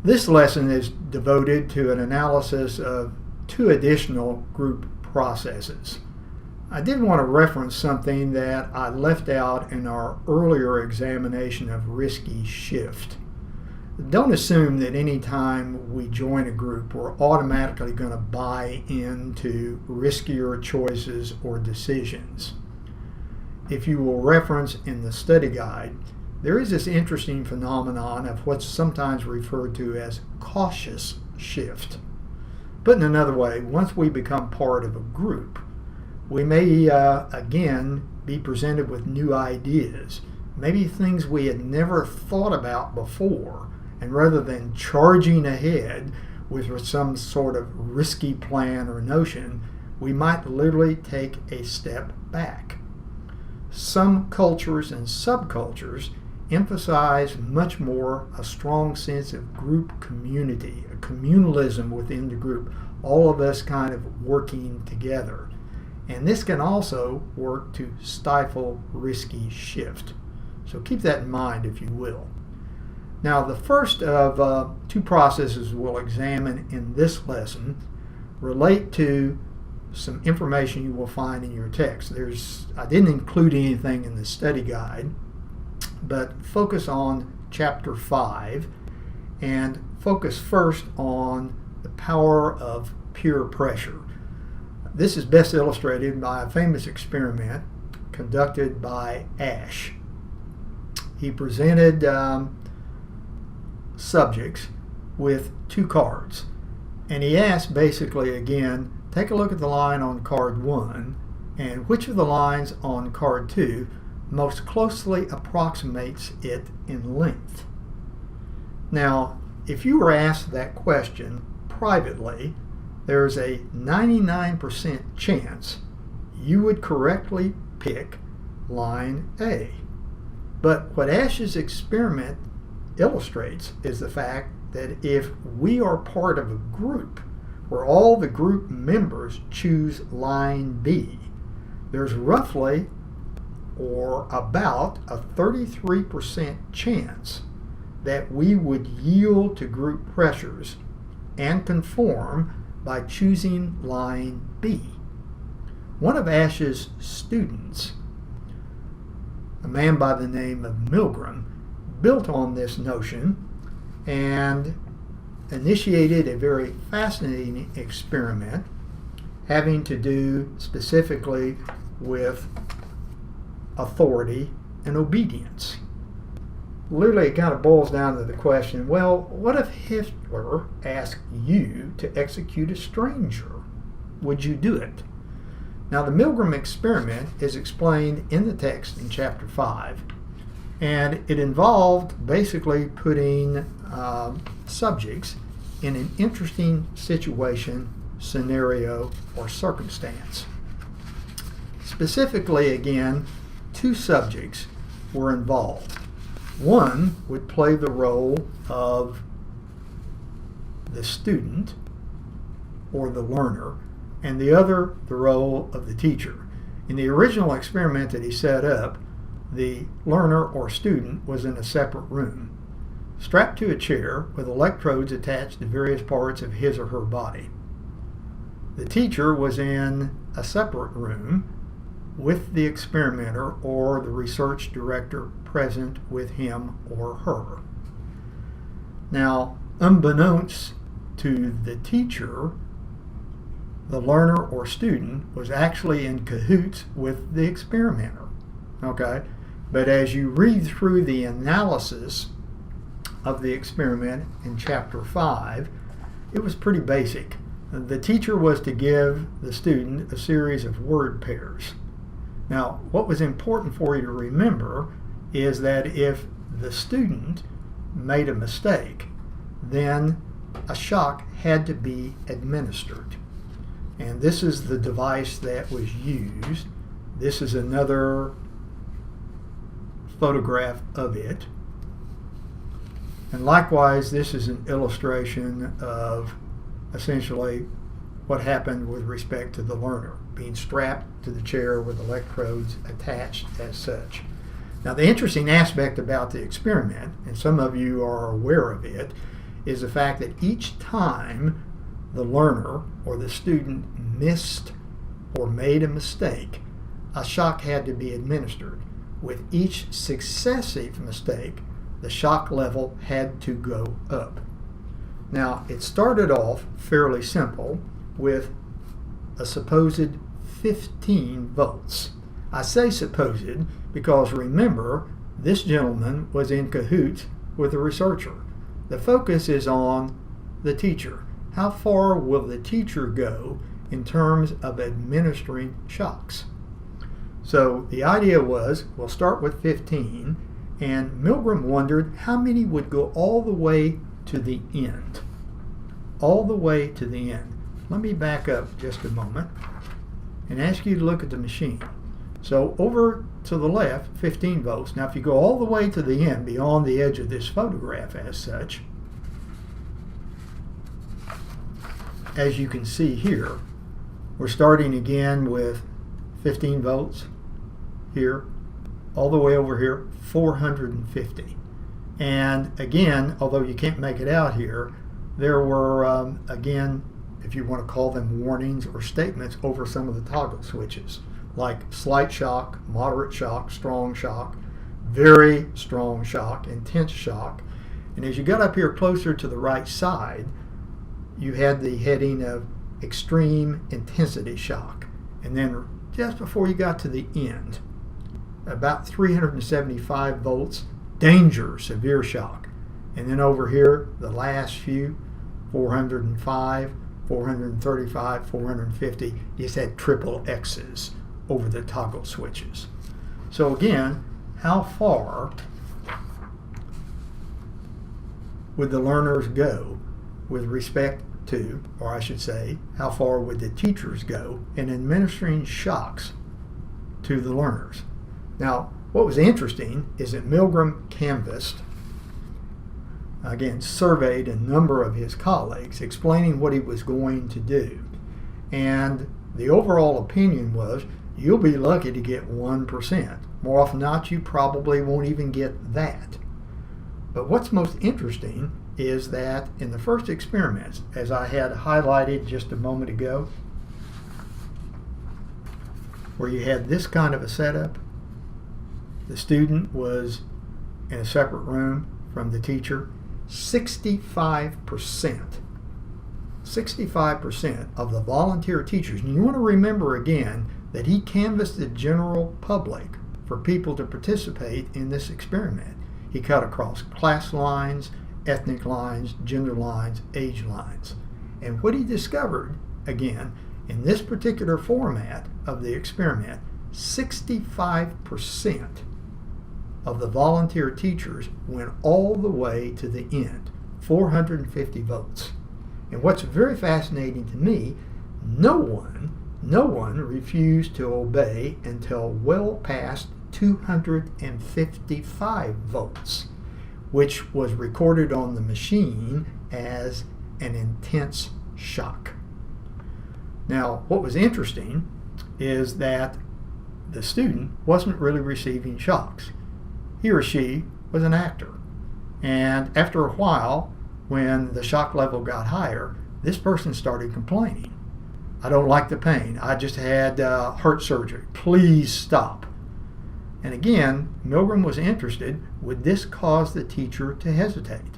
This lesson is devoted to an analysis of two additional group processes. I did want to reference something that I left out in our earlier examination of risky shift. Don't assume that any time we join a group we're automatically going to buy into riskier choices or decisions. If you will reference in the study guide, there is this interesting phenomenon of what's sometimes referred to as cautious shift. Put in another way, once we become part of a group, we may again be presented with new ideas, maybe things we had never thought about before, and rather than charging ahead with some sort of risky plan or notion, we might literally take a step back. Some cultures and subcultures emphasize much more a strong sense of group community, a communalism within the group, all of us kind of working together. And this can also work to stifle risky shift. So keep that in mind, if you will. Now, the first of two processes we'll examine in this lesson relate to some information you will find in your text. I didn't include anything in the study guide, but focus on chapter 5 and focus first on the power of peer pressure. This is best illustrated by a famous experiment conducted by Ash. He presented subjects with two cards, and he asked basically again, take a look at the line on card 1 and which of the lines on card 2 most closely approximates it in length. Now, if you were asked that question privately, there's a 99% chance you would correctly pick line A. But what Ash's experiment illustrates is the fact that if we are part of a group where all the group members choose line B, there's roughly or about a 33% chance that we would yield to group pressures and conform by choosing line B. One of Ash's students, a man by the name of Milgram, built on this notion and initiated a very fascinating experiment having to do specifically with authority and obedience. Literally, it kind of boils down to the question, well, what if Hitler asked you to execute a stranger? Would you do it? Now, the Milgram experiment is explained in the text in chapter 5, and it involved basically putting subjects in an interesting situation, scenario, or circumstance. Specifically, again, two subjects were involved. One would play the role of the student or the learner, and the other the role of the teacher. In the original experiment that he set up, the learner or student was in a separate room, strapped to a chair with electrodes attached to various parts of his or her body. The teacher was in a separate room with the experimenter or the research director present with him or her. Now, unbeknownst to the teacher, the learner or student was actually in cahoots with the experimenter. Okay? But as you read through the analysis of the experiment in chapter 5, it was pretty basic. The teacher was to give the student a series of word pairs. Now, what was important for you to remember is that if the student made a mistake, then a shock had to be administered. And this is the device that was used. This is another photograph of it. And likewise, this is an illustration of essentially what happened with respect to the learner, being strapped to the chair with electrodes attached as such. Now, the interesting aspect about the experiment, and some of you are aware of it, is the fact that each time the learner or the student missed or made a mistake, a shock had to be administered. With each successive mistake, the shock level had to go up. Now, it started off fairly simple with a supposed 15 volts. I say supposed because remember, this gentleman was in cahoots with the researcher. The focus is on the teacher. How far will the teacher go in terms of administering shocks? So the idea was, we'll start with 15, and Milgram wondered how many would go all the way to the end. All the way to the end. Let me back up just a moment and ask you to look at the machine. So over to the left, 15 volts. Now if you go all the way to the end, beyond the edge of this photograph as such, as you can see here, we're starting again with 15 volts here, all the way over here, 450. And again, although you can't make it out here, there were, again, if you want to call them warnings or statements over some of the toggle switches, like slight shock, moderate shock, strong shock, very strong shock, intense shock. And as you got up here closer to the right side, you had the heading of extreme intensity shock. And then just before you got to the end, about 375 volts, danger, severe shock. And then over here, the last few, 405, 435, 450, you just had triple X's over the toggle switches. So again, how far would the learners go with respect to, or I should say, how far would the teachers go in administering shocks to the learners? Now, what was interesting is that Milgram canvassed, again, surveyed a number of his colleagues explaining what he was going to do. And the overall opinion was, you'll be lucky to get 1%. More often than not, you probably won't even get that. But what's most interesting is that in the first experiments, as I had highlighted just a moment ago, where you had this kind of a setup, the student was in a separate room from the teacher, 65% of the volunteer teachers, and you want to remember again that he canvassed the general public for people to participate in this experiment. He cut across class lines, ethnic lines, gender lines, age lines. And what he discovered, again, in this particular format of the experiment, 65% of the volunteer teachers went all the way to the end, 450 votes. And what's very fascinating to me, no one refused to obey until well past 255 votes, which was recorded on the machine as an intense shock. Now, what was interesting is that the student wasn't really receiving shocks. He or she was an actor. And after a while, when the shock level got higher, this person started complaining. I don't like the pain. I just had heart surgery. Please stop. And again, Milgram was interested, would this cause the teacher to hesitate?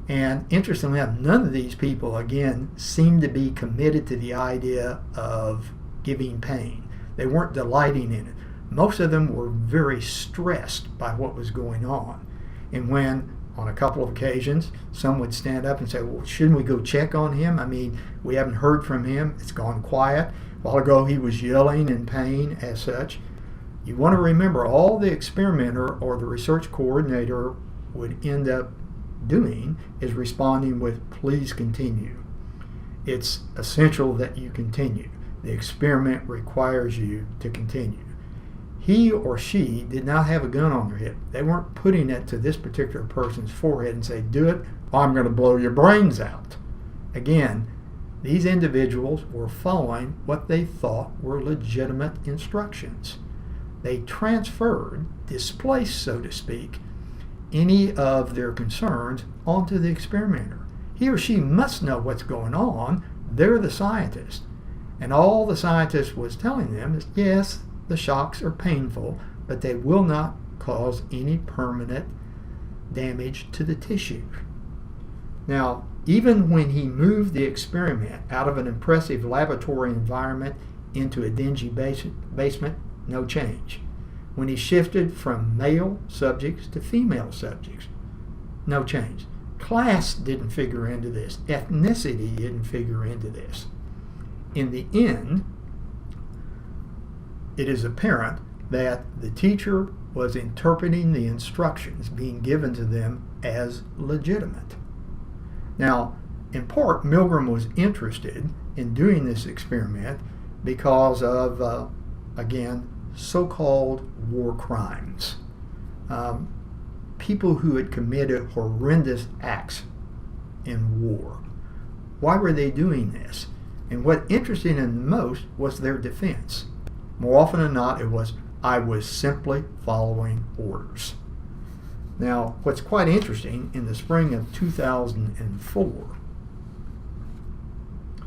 And interestingly enough, none of these people, again, seemed to be committed to the idea of giving pain. They weren't delighting in it. Most of them were very stressed by what was going on. And when, on a couple of occasions, some would stand up and say, well, shouldn't we go check on him? I mean, we haven't heard from him. It's gone quiet. A while ago, he was yelling in pain as such. You want to remember, all the experimenter or the research coordinator would end up doing is responding with, please continue. It's essential that you continue. The experiment requires you to continue. He or she did not have a gun on their hip. They weren't putting it to this particular person's forehead and say, do it, or I'm going to blow your brains out. Again, these individuals were following what they thought were legitimate instructions. They transferred, displaced, so to speak, any of their concerns onto the experimenter. He or she must know what's going on. They're the scientist. And all the scientist was telling them is, yes, the shocks are painful, but they will not cause any permanent damage to the tissue. Now, even when he moved the experiment out of an impressive laboratory environment into a dingy basement, no change. When he shifted from male subjects to female subjects, no change. Class didn't figure into this. Ethnicity didn't figure into this. In the end, it is apparent that the teacher was interpreting the instructions being given to them as legitimate. Now, in part, Milgram was interested in doing this experiment because of, again, so-called war crimes. People who had committed horrendous acts in war. Why were they doing this? And what interested him the most was their defense. More often than not, it was, I was simply following orders. Now, what's quite interesting, in the spring of 2004,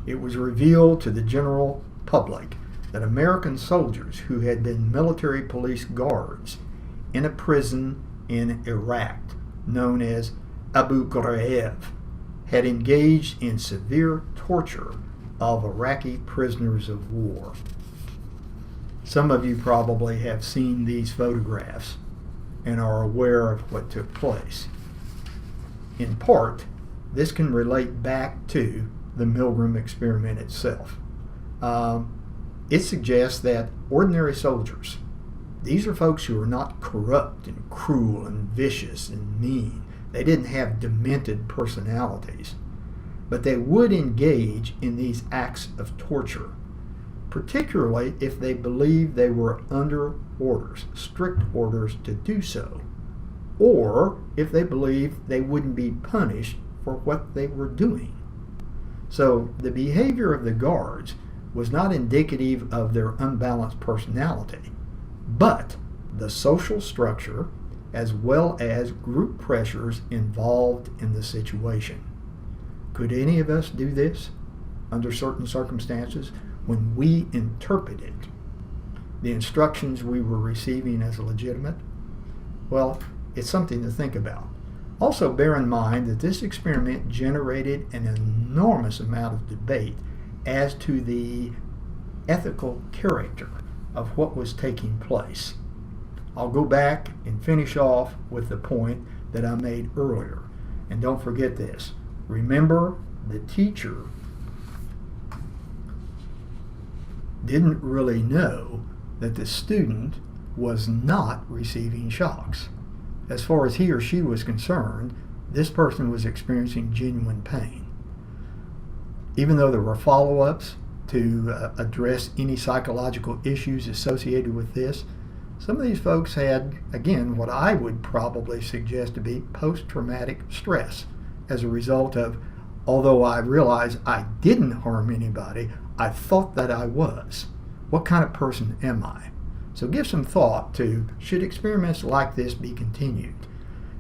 it was revealed to the general public that American soldiers who had been military police guards in a prison in Iraq, known as Abu Ghraib, had engaged in severe torture of Iraqi prisoners of war. Some of you probably have seen these photographs and are aware of what took place. In part, this can relate back to the Milgram experiment itself. It suggests that ordinary soldiers, these are folks who are not corrupt and cruel and vicious and mean. They didn't have demented personalities, but they would engage in these acts of torture, particularly if they believed they were under orders, strict orders to do so, or if they believed they wouldn't be punished for what they were doing. So the behavior of the guards was not indicative of their unbalanced personality, but the social structure as well as group pressures involved in the situation. Could any of us do this under certain circumstances when we interpreted the instructions we were receiving as legitimate? Well, it's something to think about. Also, bear in mind that this experiment generated an enormous amount of debate as to the ethical character of what was taking place. I'll go back and finish off with the point that I made earlier. And don't forget this. Remember, the teacher didn't really know that the student was not receiving shocks. As far as he or she was concerned, this person was experiencing genuine pain. Even though there were follow-ups to address any psychological issues associated with this, some of these folks had, again, what I would probably suggest to be post-traumatic stress as a result of, although I realized I didn't harm anybody, I thought that I was. What kind of person am I? So give some thought to, should experiments like this be continued?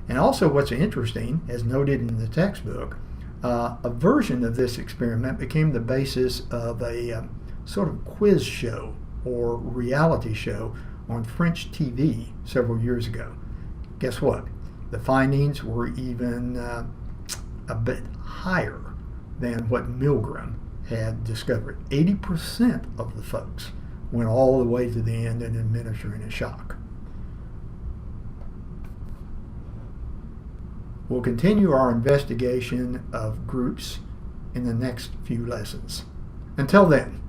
And also what's interesting, as noted in the textbook, a version of this experiment became the basis of a sort of quiz show or reality show on French TV several years ago. Guess what? The findings were even a bit higher than what Milgram had discovered. 80% of the folks went all the way to the end in administering a shock. We'll continue our investigation of groups in the next few lessons. Until then,